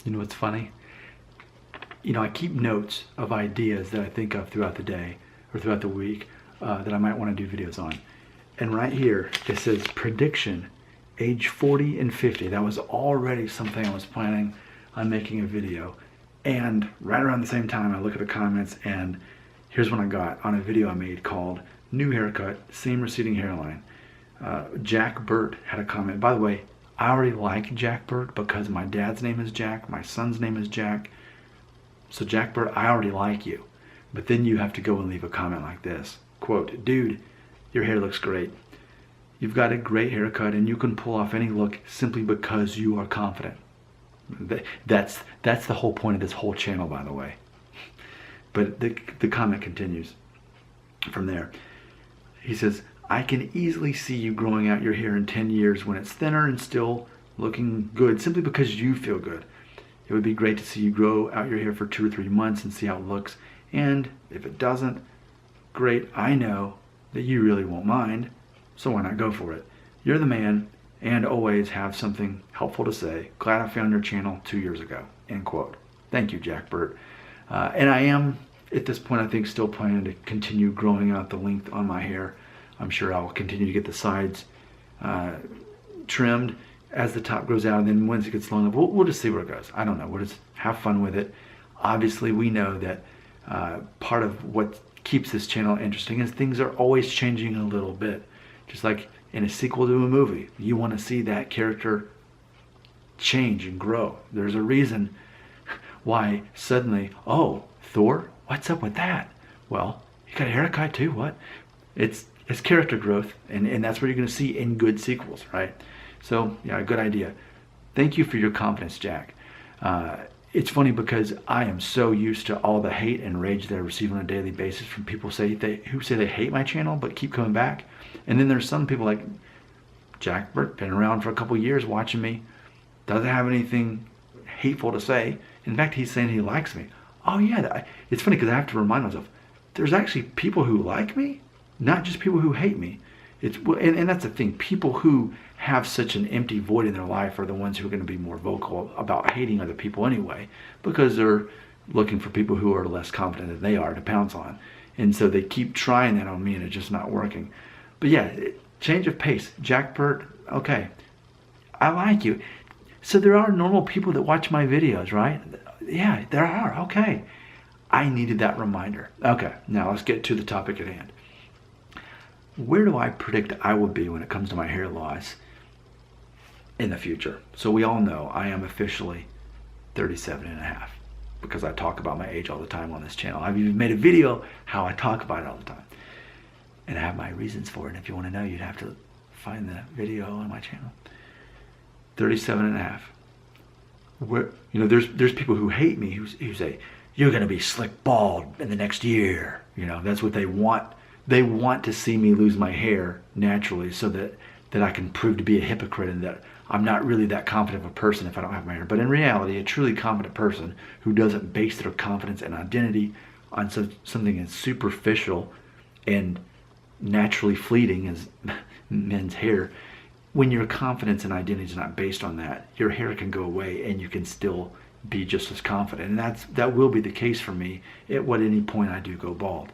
You know what's funny? You know, I keep notes of ideas that I think of throughout the day or throughout the week that I might want to do videos on. And right here, it says prediction, age 40 and 50. That was already something I was planning on making a video. And right around the same time, I look at the comments and here's what I got on a video I made called New Haircut, Same Receding Hairline. Jack Burt had a comment. By the way, I already like Jack Burt because my dad's name is Jack, my son's name is Jack. So Jack Burt, I already like you. But then you have to go and leave a comment like this. Quote, dude, your hair looks great. You've got a great haircut and you can pull off any look simply because you are confident. That's the whole point of this whole channel, by the way. But the comment continues from there. He says, I can easily see you growing out your hair in 10 years when it's thinner and still looking good simply because you feel good. It would be great to see you grow out your hair for 2 or 3 months and see how it looks. And if it doesn't, great, I know that you really won't mind, so why not go for it? You're the man and always have something helpful to say. Glad I found your channel 2 years ago, end quote. Thank you, Jack Burt. And I am, at this point, I think still planning to continue growing out the length on my hair. I'm sure I'll continue to get the sides trimmed as the top grows out, and then once it gets long enough, we'll just see where it goes. I don't know. We'll just have fun with it. Obviously, we know that part of what keeps this channel interesting is things are always changing a little bit. Just like in a sequel to a movie, you want to see that character change and grow. There's a reason why suddenly, oh, Thor, what's up with that? Well, you got a haircut too, what? It's character growth, and that's what you're going to see in good sequels, right? So, yeah, good idea. Thank you for your confidence, Jack. It's funny because I am so used to all the hate and rage that I receive on a daily basis from people who say they hate my channel but keep coming back. And then there's some people like Jack Burt, been around for a couple years watching me, doesn't have anything hateful to say. In fact, he's saying he likes me. Oh yeah, it's funny because I have to remind myself, there's actually people who like me, not just people who hate me. And that's the thing, people who have such an empty void in their life are the ones who are going to be more vocal about hating other people anyway, because they're looking for people who are less confident than they are to pounce on. And so they keep trying that on me and it's just not working. But yeah, change of pace. Jack Burt, okay, I like you. So there are normal people that watch my videos, right? Yeah, there are, okay. I needed that reminder. Okay, now let's get to the topic at hand. Where do I predict I will be when it comes to my hair loss in the future? So we all know I am officially 37 and a half because I talk about my age all the time on this channel. I've even made a video how I talk about it all the time. And I have my reasons for it. And if you want to know, you'd have to find the video on my channel. 37 and a half. Where, you know, there's people who hate me who say, you're going to be slick bald in the next year. You know, that's what they want. They want to see me lose my hair naturally so that I can prove to be a hypocrite and that I'm not really that confident of a person if I don't have my hair. But in reality, a truly confident person who doesn't base their confidence and identity on something as superficial and naturally fleeting as men's hair, when your confidence and identity is not based on that, your hair can go away and you can still be just as confident. And that will be the case for me at any point I do go bald.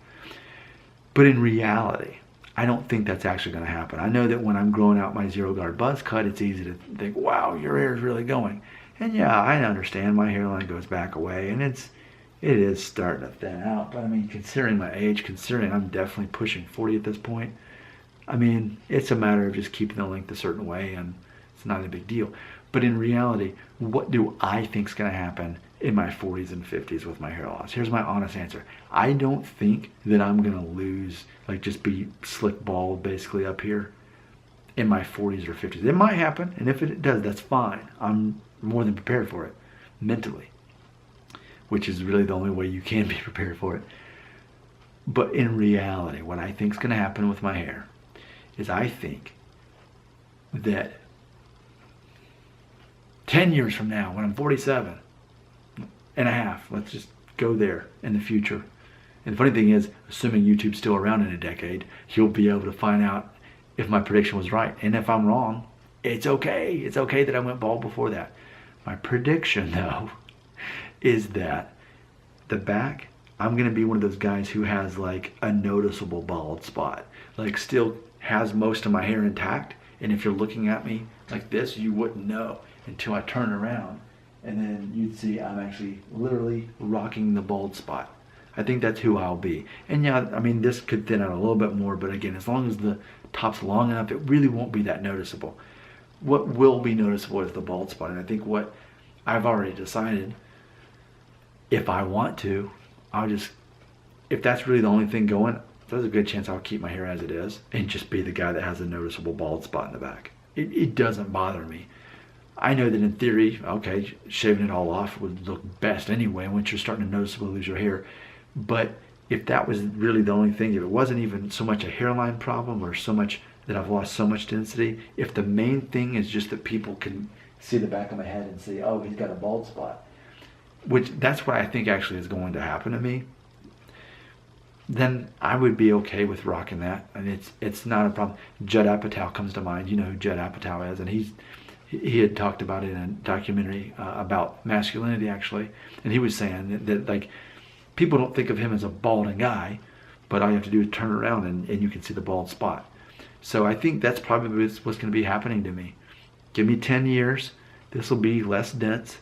But in reality, I don't think that's actually going to happen. I know that when I'm growing out my zero guard buzz cut, it's easy to think, wow, your hair is really going. And yeah, I understand my hairline goes back away and it is starting to thin out. But I mean, considering my age, considering I'm definitely pushing 40 at this point, I mean, it's a matter of just keeping the length a certain way and it's not a big deal. But in reality, what do I think is going to happen in my 40s and 50s with my hair loss? Here's my honest answer. I don't think that I'm going to lose, like just be slick bald basically up here in my 40s or 50s. It might happen, and if it does, that's fine. I'm more than prepared for it mentally, which is really the only way you can be prepared for it. But in reality, what I think is going to happen with my hair is I think that 10 years from now, when I'm 47 and a half, let's just go there in the future. And the funny thing is, assuming YouTube's still around in a decade, you'll be able to find out if my prediction was right. And if I'm wrong, it's okay. It's okay that I went bald before that. My prediction, though, is that the back, I'm going to be one of those guys who has like a noticeable bald spot. Like still has most of my hair intact. And if you're looking at me like this, you wouldn't know until I turn around. And then you'd see I'm actually literally rocking the bald spot. I think that's who I'll be. And yeah, I mean, this could thin out a little bit more, but again, as long as the top's long enough, it really won't be that noticeable. What will be noticeable is the bald spot. And I think what I've already decided, if I want to, if that's really the only thing going, there's a good chance I'll keep my hair as it is and just be the guy that has a noticeable bald spot in the back. It doesn't bother me. I know that in theory, okay, shaving it all off would look best anyway once you're starting to noticeably lose your hair. But if that was really the only thing, if it wasn't even so much a hairline problem or so much that I've lost so much density, if the main thing is just that people can see the back of my head and say, oh, he's got a bald spot, which that's what I think actually is going to happen to me, then I would be okay with rocking that. And it's not a problem. Judd Apatow comes to mind. You know who Judd Apatow is, and he had talked about it in a documentary about masculinity, actually, and he was saying that like people don't think of him as a balding guy, but all you have to do is turn around and you can see the bald spot. So I think that's probably what's going to be happening to me. Give me 10 years, this will be less dense.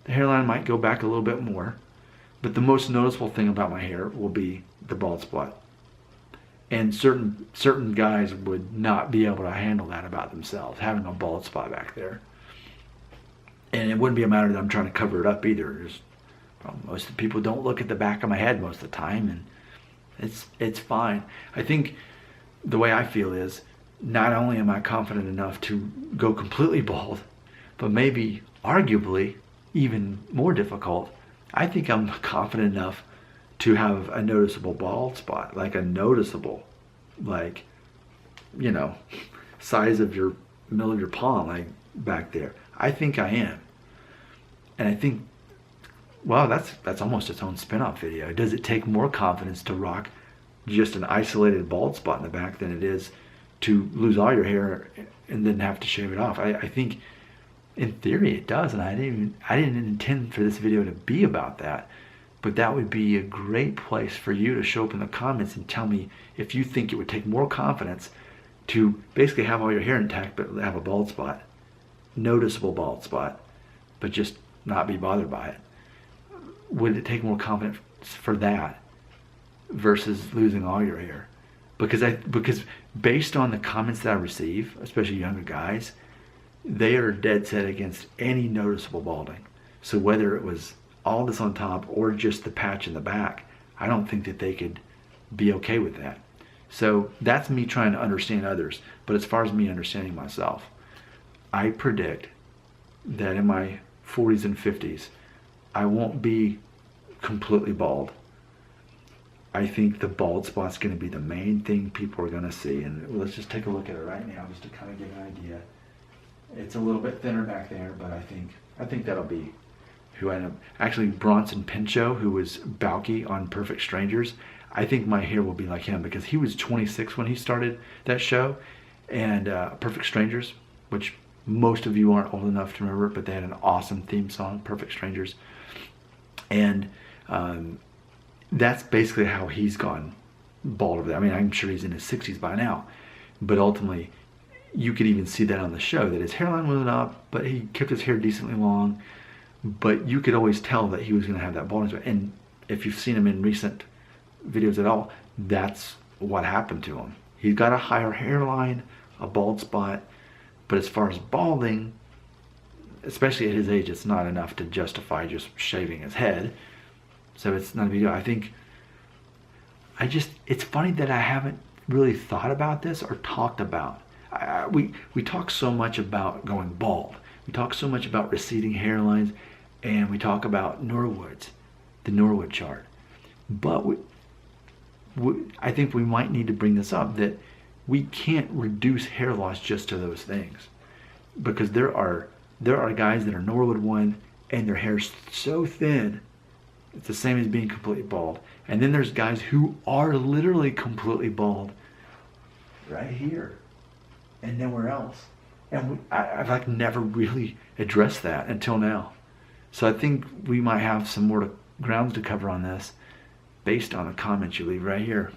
The hairline might go back a little bit more, but the most noticeable thing about my hair will be the bald spot. And certain guys would not be able to handle that about themselves, having a bald spot back there. And it wouldn't be a matter that I'm trying to cover it up either. Most of the people don't look at the back of my head most of the time, and it's fine. I think the way I feel is not only am I confident enough to go completely bald, but maybe arguably even more difficult, I think I'm confident enough to have a noticeable bald spot, like a noticeable, like, you know, size of your middle of your palm, like back there. I think I am. And I think, well, that's almost its own spin-off video. Does it take more confidence to rock just an isolated bald spot in the back than it is to lose all your hair and then have to shave it off? I think in theory it does, and I didn't intend for this video to be about that, but that would be a great place for you to show up in the comments and tell me if you think it would take more confidence to basically have all your hair intact but have a bald spot, noticeable bald spot, but just not be bothered by it. Would it take more confidence for that versus losing all your hair? Because based on the comments that I receive, especially younger guys, they are dead set against any noticeable balding. So whether it was all this on top or just the patch in the back, I don't think that they could be okay with that. So that's me trying to understand others. But as far as me understanding myself, I predict that in my 40s and 50s, I won't be completely bald. I think the bald spot's going to be the main thing people are going to see. And let's just take a look at it right now just to kind of get an idea. It's a little bit thinner back there, but I think that'll be who I am. Actually, Bronson Pinchot, who was Balky on Perfect Strangers, I think my hair will be like him because he was 26 when he started that show. And Perfect Strangers, which most of you aren't old enough to remember, but they had an awesome theme song, Perfect Strangers. And that's basically how he's gone bald over there. I mean, I'm sure he's in his 60s by now, but ultimately, you could even see that on the show, that his hairline went up, but he kept his hair decently long. But you could always tell that he was going to have that baldness. And if you've seen him in recent videos at all, that's what happened to him. He's got a higher hairline, a bald spot, but as far as balding, especially at his age, it's not enough to justify just shaving his head. So it's not a big deal. I think, it's funny that I haven't really thought about this or talked about. We talk so much about going bald. We talk so much about receding hairlines, and we talk about Norwoods, the Norwood chart. But I think we might need to bring this up, that we can't reduce hair loss just to those things, because there are guys that are Norwood 1 and their hair's so thin, it's the same as being completely bald. And then there's guys who are literally completely bald right here and nowhere else. And I've like never really addressed that until now. So I think we might have some more grounds to cover on this based on the comments you leave right here.